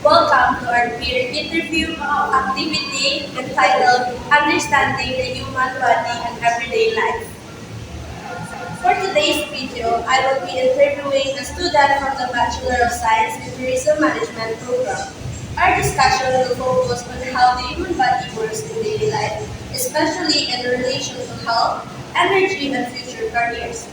Welcome to our peer interview activity entitled Understanding the Human Body and Everyday Life. For today's video, I will be interviewing a student from the Bachelor of Science in Tourism Management program. Our discussion will focus on how the human body works in daily life, especially in relation to health, energy, and future careers.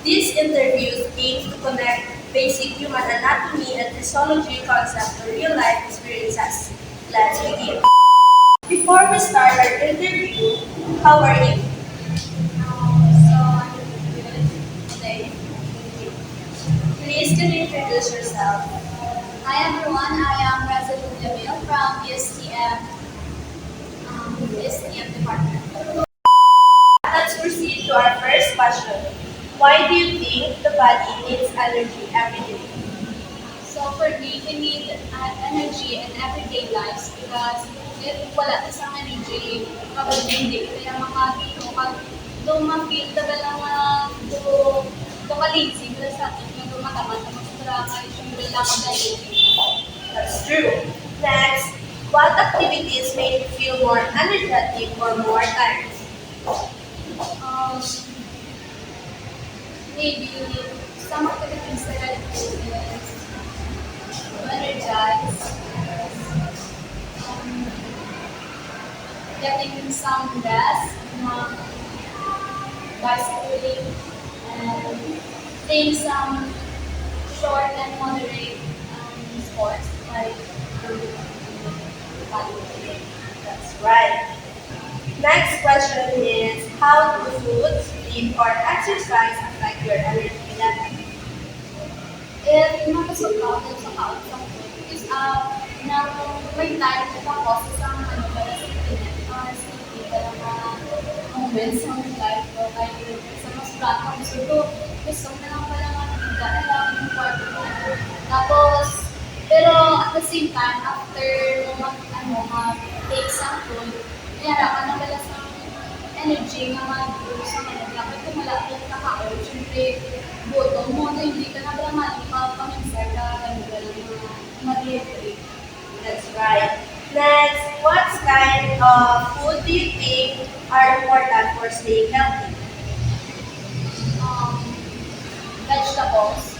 These interviews aim to connect basic human anatomy and physiology concepts to real-life experiences. Let's begin. Before we start our interview, how are you? I'm good today. Please can you introduce yourself? Hi everyone, I am Resolute Jamil from USTM department. Let's proceed to our first question. Why do you think the body needs energy every day? So for me, we need energy in everyday lives because if wala isang energy, kapag hindi kaya makakito, pag dumapil ka lang lazy, pero sa atin yung dumatamad na magsadrama, syempre lang ang dahil. That's true. Next, what activities make you feel more energetic or more tired? Um, Maybe some activities that I do is to energize, um, getting some rest, bicycling, and playing some short and moderate sports like volleyball. That's right. Next question is, how do food, sleep, or exercise affect your energy level? If mapasok ka dun sa kaot sa food, is na may time na ako sa para sa internet, sleepy ka lang moments sa my life ko, kahit sa mas bata ko, gusto ko na lang pala higa na lang yung kwarto ko. Tapos, pero at the same time, after mo take some food, mayara ka na pala sa energy na mag-grow sa kanila. Kapag kumala ka yung kakaon, syempre, gutom mo, na hindi ka na pala paminsay ka, mag-rehydrate. That's right. Next, what kind of food do you think are important for staying healthy? um, vegetables,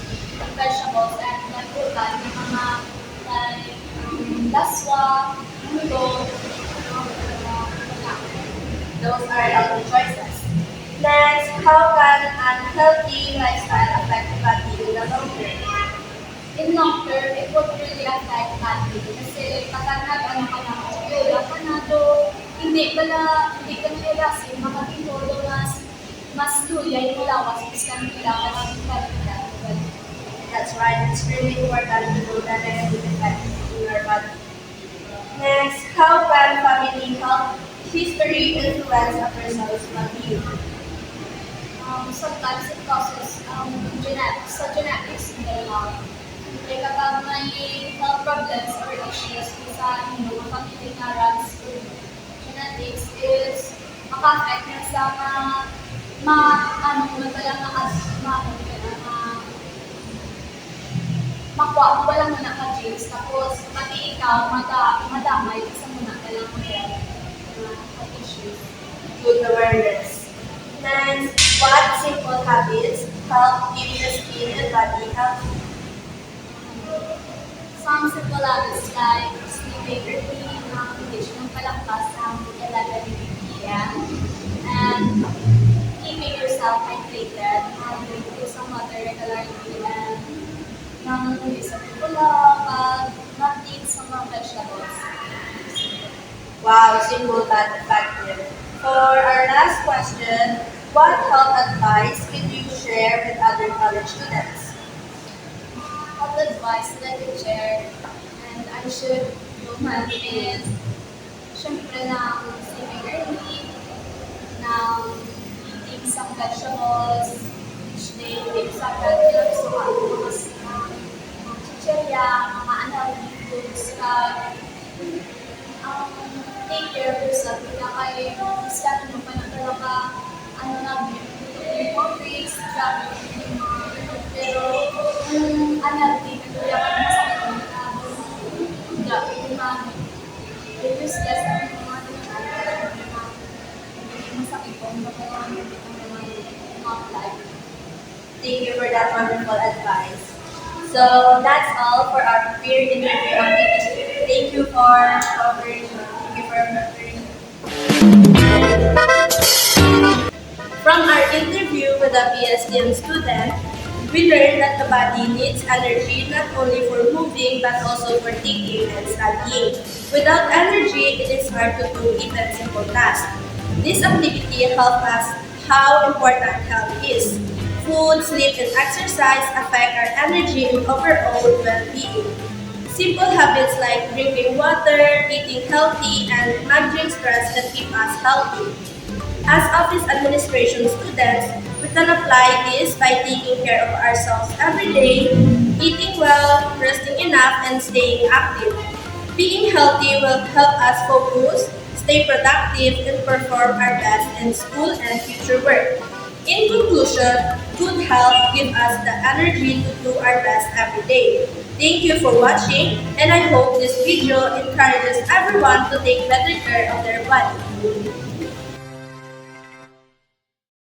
and nagputan, yung mga like laswa, mulo, Those are healthy choices. Next, how can unhealthy lifestyle affect the body in the long term? in long term, it would really affect badly. Kasi kapag nag-ano ka na, yoga ka na, hindi ka na ilasin, makatintolo mas luyay mo lawas, mas kang kailangan ng kalitan. That's right. It's really important to know the negative effects in your body. Next, how can family health history influence a person's well-being? Sometimes it causes genetics in the lot. Like kapag may health problems or issues sa mga family na runs with genetics is maka-affect na sa ano mo pala makuha mo pala muna ka genes tapos pati ikaw madamay kasi muna ka lang health issues. Good awareness. Next, what simple habits help keep the skin and body healthy? Some simple habits like sleeping early, condition ng palakpas ng 11 p.m. and keeping yourself hydrated, drinking some water regularly, and nangungulit sa pula, not-eat sa mga vegetables. Wow, simple but effective. For our last question, what health advice could you share with other college students? Health advice that I could share and I should implement is syempre na sleeping early, na eating some vegetables each day, take some gusto ka mga chichirya, mga unhealthy foods, take care of yourself, kaya kayo start mo pa na talaga yung more weeks, pero unhealthy, kaya masakit So that's all for our peer interview activity. Thank you for covering. Thank you for remembering. From our interview with a PSTM student, we learned that the body needs energy not only for moving but also for thinking and studying. Without energy, it is hard to do even simple tasks. This activity helps us how important health is. Food, sleep, and exercise affect our energy and overall well-being. Simple habits like drinking water, eating healthy, and managing stress can keep us healthy. As office administration students, we can apply this by taking care of ourselves every day, eating well, resting enough, and staying active. Being healthy will help us focus, stay productive, and perform our best in school and future work. In conclusion, good health gives us the energy to do our best every day. Thank you for watching, and I hope this video encourages everyone to take better care of their body.